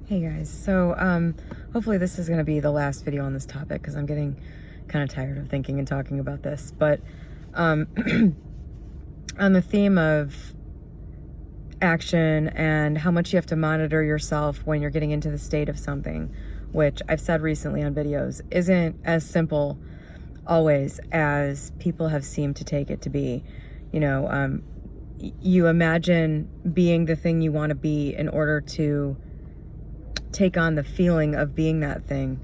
Hey guys, so hopefully this is going to be the last video on this topic because I'm getting kind of tired of thinking and talking about this. But on the theme of action and how much you have to monitor yourself when you're getting into the state of something, which I've said recently on videos, isn't as simple always as people have seemed to take it to be. You know, you imagine being the thing you want to be in order to take on the feeling of being that thing.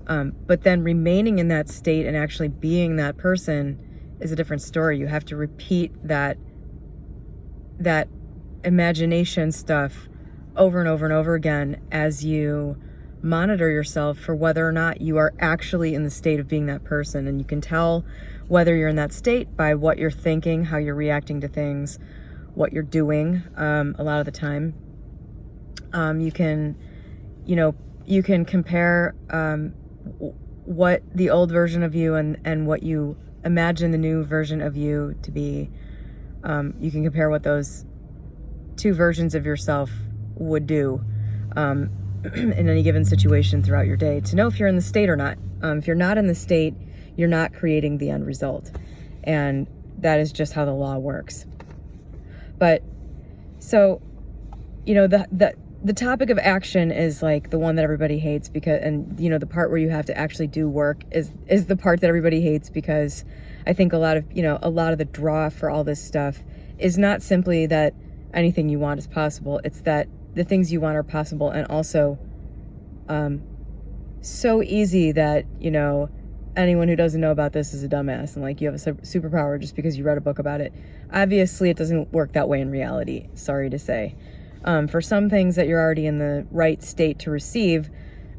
But then remaining in that state and actually being that person is a different story. You have to repeat that imagination stuff over and over and over again as you monitor yourself for whether or not you are actually in the state of being that person. And you can tell whether you're in that state by what you're thinking, how you're reacting to things, what you're doing. A lot of the time, you can compare what the old version of you and what you imagine the new version of you to be. You can compare what those two versions of yourself would do in any given situation throughout your day to know if you're in the state or not. If you're not in the state, you're not creating the end result. And that is just how the law works. But so, the topic of action is like the one that everybody hates because, and the part where you have to actually do work is the part that everybody hates, because I think a lot of the draw for all this stuff is not simply that anything you want is possible. It's that the things you want are possible, and also so easy that, anyone who doesn't know about this is a dumbass, and like you have a superpower just because you read a book about it. Obviously, it doesn't work that way in reality, sorry to say. For some things that you're already in the right state to receive,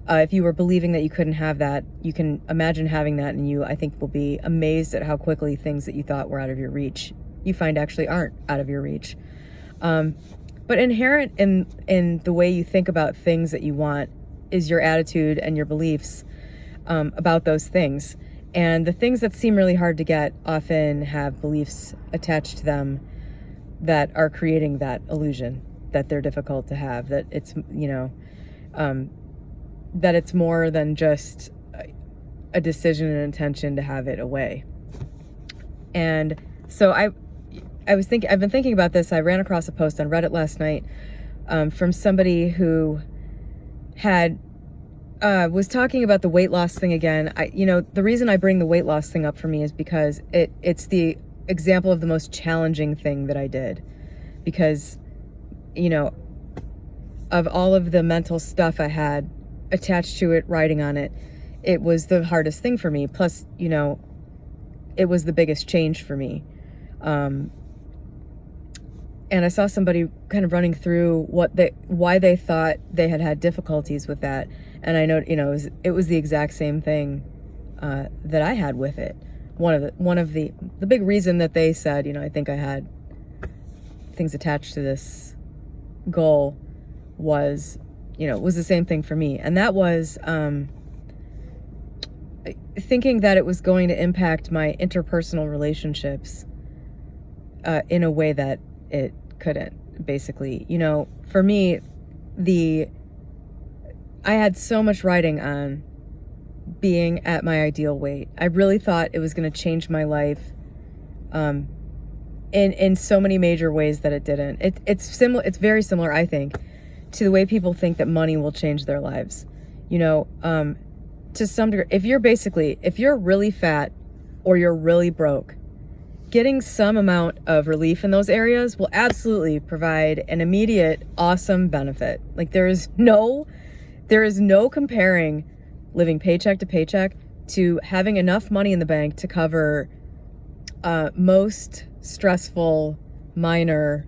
if you were believing that you couldn't have that, you can imagine having that, and I think, will be amazed at how quickly things that you thought were out of your reach, you find actually aren't out of your reach. But inherent in the way you think about things that you want is your attitude and your beliefs about those things. And the things that seem really hard to get often have beliefs attached to them that are creating that illusion that they're difficult to have, that it's, that it's more than just a decision and intention to have it away. And so I've been thinking about this. I ran across a post on Reddit last night from somebody who was talking about the weight loss thing again. The reason I bring the weight loss thing up for me is because it's the example of the most challenging thing that I did, because of all of the mental stuff I had attached to it, writing on it, it was the hardest thing for me. Plus, it was the biggest change for me. And I saw somebody kind of running through why they thought they had difficulties with that. And I know, it was the exact same thing that I had with it. One of the big reason that they said, I think I had things attached to this goal was the same thing for me. And that was thinking that it was going to impact my interpersonal relationships in a way that it couldn't. Basically, for me, I had so much writing on being at my ideal weight. I really thought it was going to change my life in so many major ways that it didn't. It's very similar, I think, to the way people think that money will change their lives. To some degree, if you're really fat or you're really broke, getting some amount of relief in those areas will absolutely provide an immediate, awesome benefit. Like there is no comparing living paycheck to paycheck to having enough money in the bank to cover most stressful, minor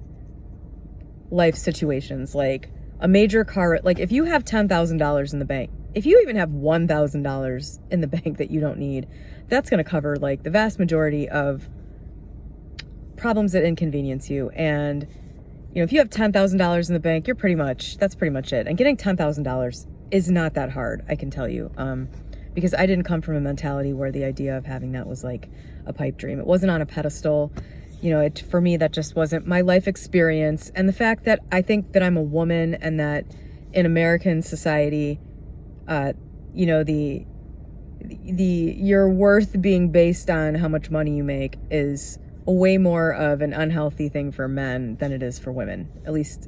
life situations, like a major car. Like if you have $10,000 in the bank, if you even have $1,000 in the bank that you don't need, that's going to cover like the vast majority of problems that inconvenience you. And if you have $10,000 in the bank, that's pretty much it. And getting $10,000 is not that hard, I can tell you, because I didn't come from a mentality where the idea of having that was like a pipe dream. It wasn't on a pedestal. For me, that just wasn't my life experience. And the fact that I think that I'm a woman and that in American society, you know, the your worth being based on how much money you make is way more of an unhealthy thing for men than it is for women, at least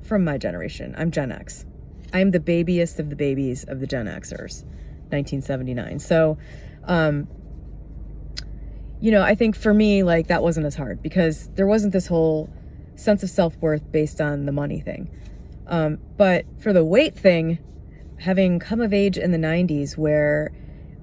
from my generation. I'm Gen X. I'm the babiest of the babies of the Gen Xers, 1979. So, you know, I think for me, like, that wasn't as hard because there wasn't this whole sense of self-worth based on the money thing. But for the weight thing, having come of age in the 90s where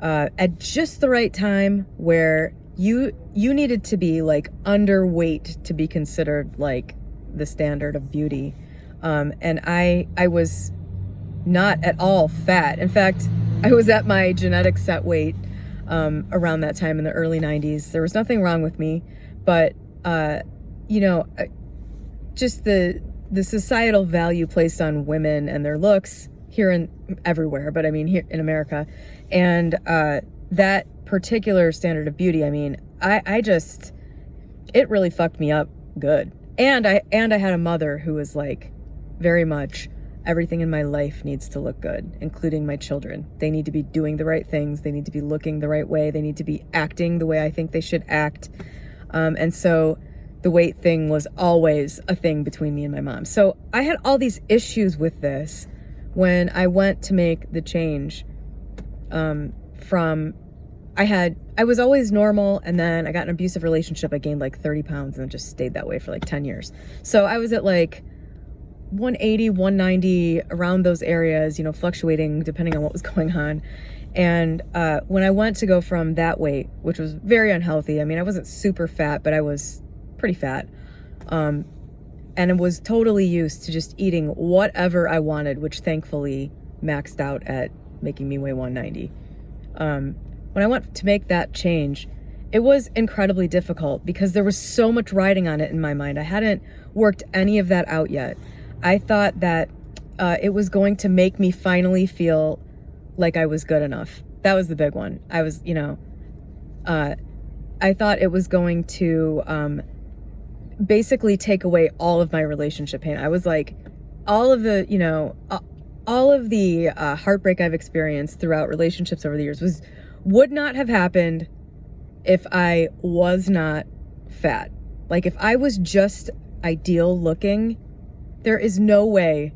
at just the right time where you needed to be like underweight to be considered like the standard of beauty. And I was not at all fat. In fact, I was at my genetic set weight around that time in the early 90s. There was nothing wrong with me, but you know, just the societal value placed on women and their looks here and everywhere, but I mean here in America, and that particular standard of beauty, I mean, I just, it really fucked me up good. And I had a mother who was like, very much, everything in my life needs to look good, including my children. They need to be doing the right things. They need to be looking the right way. They need to be acting the way I think they should act. And so the weight thing was always a thing between me and my mom. So I had all these issues with this when I went to make the change from, I was always normal, and then I got an abusive relationship. I gained like 30 pounds and then just stayed that way for like 10 years. So I was at like 180, 190, around those areas, you know, fluctuating depending on what was going on. And when I went to go from that weight, which was very unhealthy, I mean, I wasn't super fat, but I was pretty fat. And it was totally used to just eating whatever I wanted, which thankfully maxed out at making me weigh 190. When I went to make that change, it was incredibly difficult because there was so much riding on it in my mind. I hadn't worked any of that out yet. I thought that it was going to make me finally feel like I was good enough. That was the big one. I was, you know, I thought it was going to basically take away all of my relationship pain. I was like, all of the, you know, all of the heartbreak I've experienced throughout relationships over the years would not have happened if I was not fat. Like, if I was just ideal looking, there is no way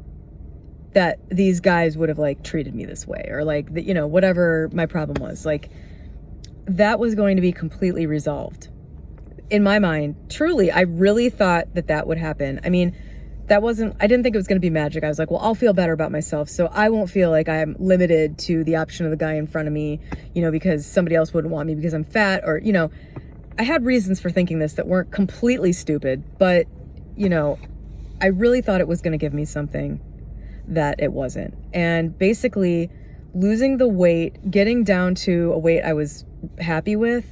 that these guys would have like treated me this way, or like, you know, whatever my problem was, like, that was going to be completely resolved in my mind. Truly, I really thought that that would happen. I mean, I didn't think it was going to be magic. I was like, well, I'll feel better about myself, so I won't feel like I'm limited to the option of the guy in front of me, you know, because somebody else wouldn't want me because I'm fat, or, you know, I had reasons for thinking this that weren't completely stupid, but, you know, I really thought it was going to give me something that it wasn't. And basically, losing the weight, getting down to a weight I was happy with,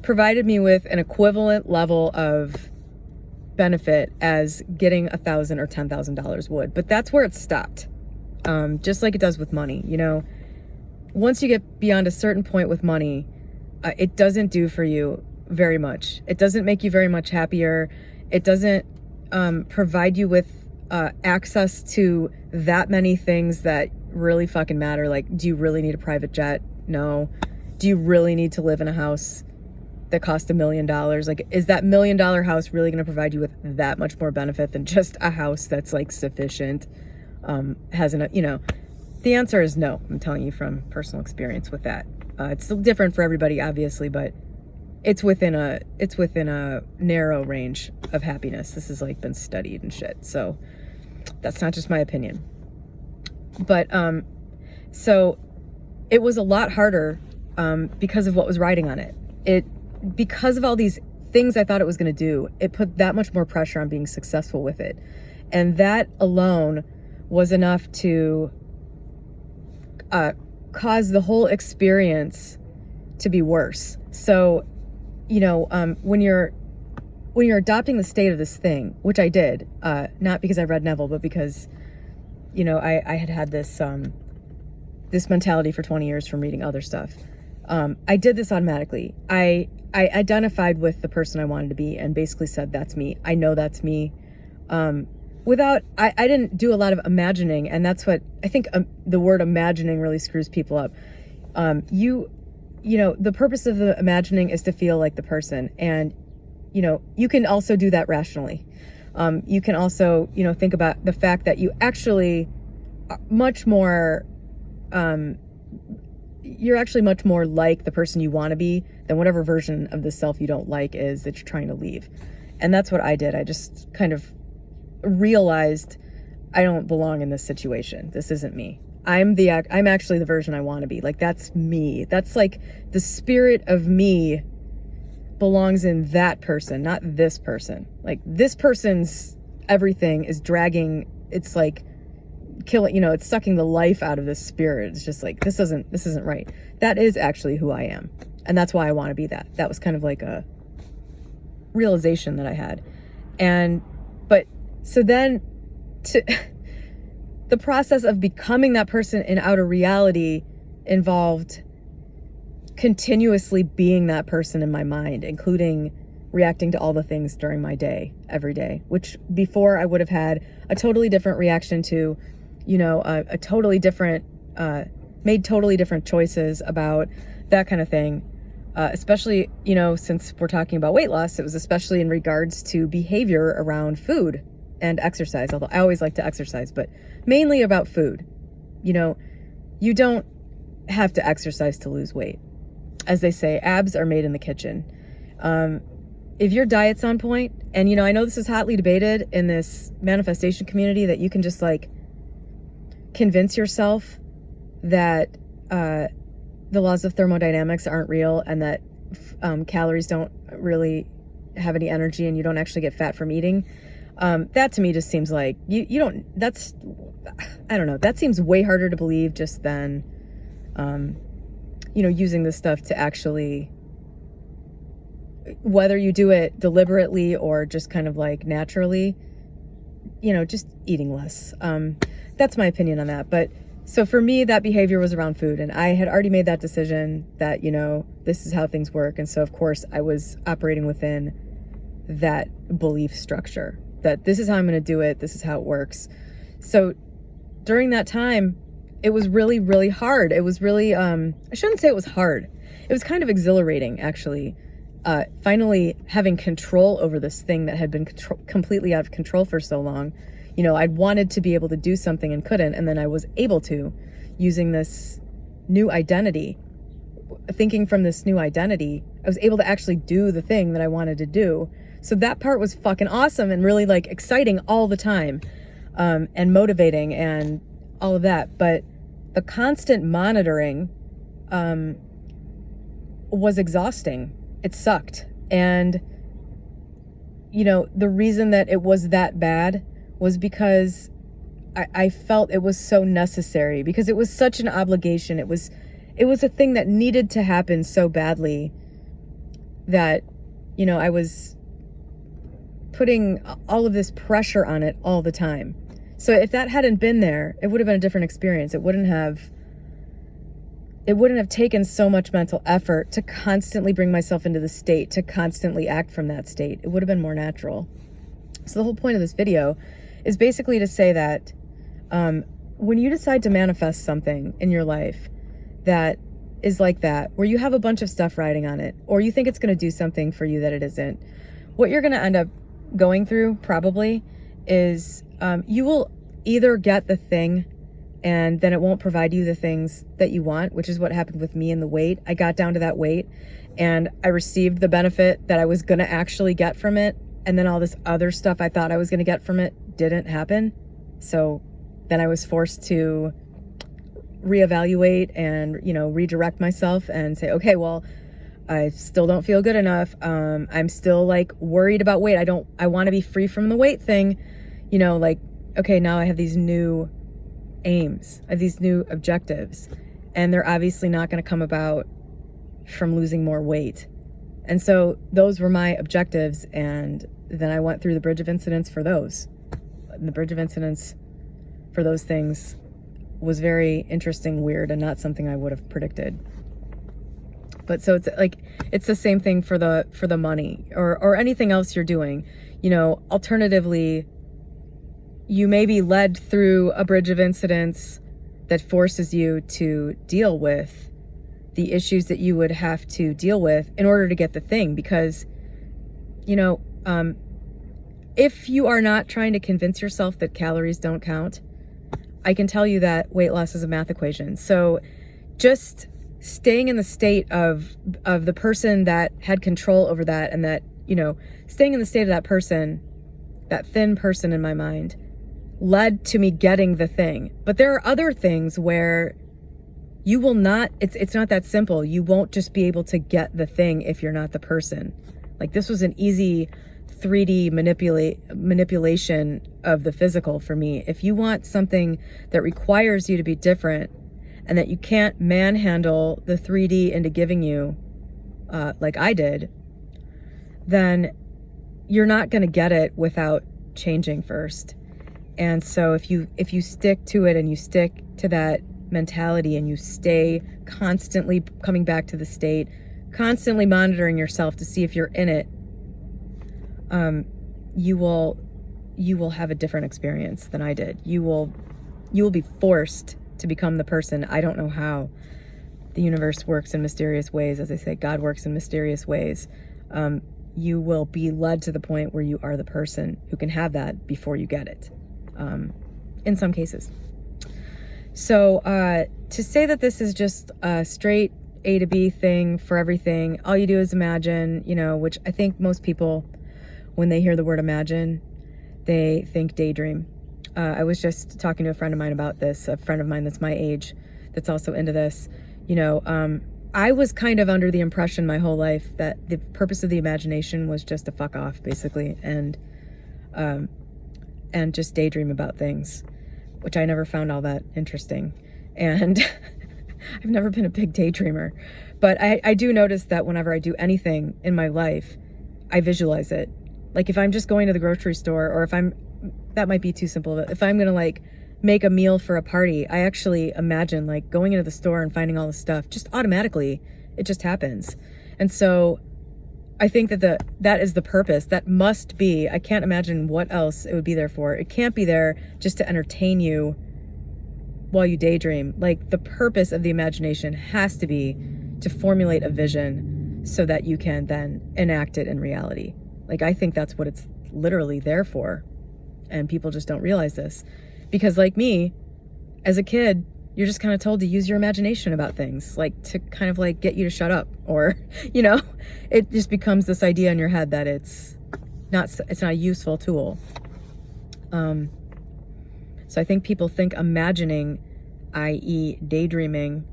provided me with an equivalent level of benefit as getting $1,000 or $10,000 would. But that's where it stopped. Just like it does with money, you know, once you get beyond a certain point with money, it doesn't do for you very much. It doesn't make you very much happier. It doesn't provide you with access to that many things that really fucking matter. Like, do you really need a private jet? No. Do you really need to live in a house that cost $1 million? Like, is that $1 million house really going to provide you with that much more benefit than just a house that's like sufficient, has enough, you know? The answer is no. I'm telling you from personal experience with that. It's still different for everybody, obviously, but it's within a narrow range of happiness. This has like been studied and shit. So that's not just my opinion. But so it was a lot harder because of what was riding on it. Because of all these things I thought it was going to do, it put that much more pressure on being successful with it. And that alone was enough to cause the whole experience to be worse. So, you know, when you're adopting the state of this thing, which I did, not because I read Neville, but because, you know, I had this this mentality for 20 years from reading other stuff. I did this automatically. I identified with the person I wanted to be and basically said, that's me. I know that's me. without, I didn't do a lot of imagining, and that's what I think the word imagining really screws people up. You know, the purpose of the imagining is to feel like the person, and you know, you can also do that rationally. You can also, you know, think about the fact that you actually are much more, you're actually much more like the person you want to be than whatever version of the self you don't like is that you're trying to leave. And that's what I did. I just kind of realized I don't belong in this situation. This isn't me. I'm actually the version I want to be. Like, that's me. That's like the spirit of me belongs in that person, not this person. Like, this person's everything is dragging, it's like killing, you know, it's sucking the life out of this spirit. It's just like, this isn't right. That is actually who I am. And that's why I want to be that. That was kind of like a realization that I had. But so then the process of becoming that person in outer reality involved continuously being that person in my mind, including reacting to all the things during my day, every day, which before I would have had a totally different reaction to, you know, a totally different, made totally different choices about that kind of thing. Especially, you know, since we're talking about weight loss, it was especially in regards to behavior around food and exercise, although I always like to exercise, but mainly about food. You know, you don't have to exercise to lose weight. As they say, abs are made in the kitchen. If your diet's on point, and, you know, I know this is hotly debated in this manifestation community, that you can just like convince yourself that the laws of thermodynamics aren't real, and that calories don't really have any energy, and you don't actually get fat from eating. That to me just seems like you don't, that's, I don't know, that seems way harder to believe just than, you know, using this stuff to actually, whether you do it deliberately or just kind of like naturally, you know, just eating less. That's my opinion on that. But so for me, that behavior was around food, and I had already made that decision that, you know, this is how things work. And so of course I was operating within that belief structure, that this is how I'm going to do it. This is how it works. So during that time, it was really, really hard. It was really, I shouldn't say it was hard. It was kind of exhilarating, actually. Finally having control over this thing that had been completely out of control for so long. You know, I'd wanted to be able to do something and couldn't, and then I was able to, using this new identity, thinking from this new identity, I was able to actually do the thing that I wanted to do. So that part was fucking awesome and really like exciting all the time, and motivating and all of that. But the constant monitoring was exhausting. It sucked. And, you know, the reason that it was that bad was because I felt it was so necessary, because it was such an obligation. It was a thing that needed to happen so badly that, you know, I was putting all of this pressure on it all the time. So if that hadn't been there, it would have been a different experience. It wouldn't have taken so much mental effort to constantly bring myself into the state, to constantly act from that state. It would have been more natural. So the whole point of this video is basically to say that when you decide to manifest something in your life that is like that, where you have a bunch of stuff riding on it, or you think it's going to do something for you that it isn't, what you're going to end up going through probably is you will either get the thing and then it won't provide you the things that you want, which is what happened with me and the weight. I got down to that weight and I received the benefit that I was going to actually get from it. And then all this other stuff I thought I was going to get from it didn't happen. So then I was forced to reevaluate and, you know, redirect myself and say, okay, well, I still don't feel good enough. I'm still like worried about weight. I want to be free from the weight thing. You know, like, okay, now I have these new aims, I have these new objectives, and they're obviously not going to come about from losing more weight. And so those were my objectives, and then I went through the bridge of incidents for those. And the bridge of incidents for those things was very interesting, weird, and not something I would have predicted. But so it's like, it's the same thing for the money or anything else you're doing. You know, alternatively, you may be led through a bridge of incidents that forces you to deal with the issues that you would have to deal with in order to get the thing. Because, you know, if you are not trying to convince yourself that calories don't count, I can tell you that weight loss is a math equation. So just staying in the state of the person that had control over that, and that, you know, staying in the state of that person, that thin person in my mind, led to me getting the thing. But there are other things where you will not, it's not that simple. You won't just be able to get the thing if you're not the person. Like, this was an easy 3D manipulation of the physical for me. If you want something that requires you to be different and that you can't manhandle the 3D into giving you, like I did, then you're not going to get it without changing first. And so if you stick to it, and you stick to that mentality, and you stay constantly coming back to the state, constantly monitoring yourself to see if you're in it, you will have a different experience than I did. You will be forced to become the person. I don't know how. The universe works in mysterious ways. As I say, God works in mysterious ways. You will be led to the point where you are the person who can have that before you get it, in some cases. So to say that this is just a straight A to B thing for everything, all you do is imagine, you know, which I think most people, when they hear the word imagine, they think daydream. I was just talking to a friend of mine about this, a friend of mine that's my age, that's also into this. You know, I was kind of under the impression my whole life that the purpose of the imagination was just to fuck off, basically, and just daydream about things, which I never found all that interesting. And I've never been a big daydreamer, but I do notice that whenever I do anything in my life, I visualize it. Like, if I'm just going to the grocery store, or that might be too simple, but if I'm gonna like make a meal for a party, I actually imagine like going into the store and finding all the stuff just automatically. It just happens. And so I think that that is the purpose. That must be, I can't imagine what else it would be there for. It can't be there just to entertain you while you daydream. Like, the purpose of the imagination has to be to formulate a vision so that you can then enact it in reality. Like, I think that's what it's literally there for. And people just don't realize this. Because like me, as a kid, you're just kind of told to use your imagination about things, like to kind of like get you to shut up, or, you know, it just becomes this idea in your head that it's not a useful tool. So I think people think imagining, i.e. daydreaming,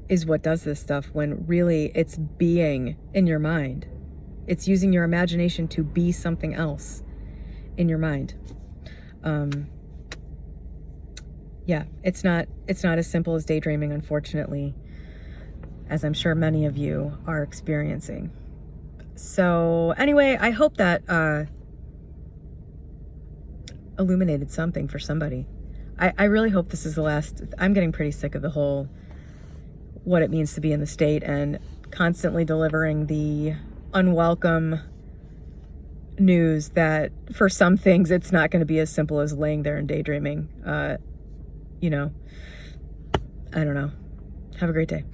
is what does this stuff, when really it's being in your mind. It's using your imagination to be something else in your mind. Yeah, it's not as simple as daydreaming, unfortunately, as I'm sure many of you are experiencing. So anyway, I hope that illuminated something for somebody. I really hope this is the last. I'm getting pretty sick of the whole what it means to be in the state, and constantly delivering the unwelcome news that for some things it's not going to be as simple as laying there and daydreaming. You know, I don't know. Have a great day.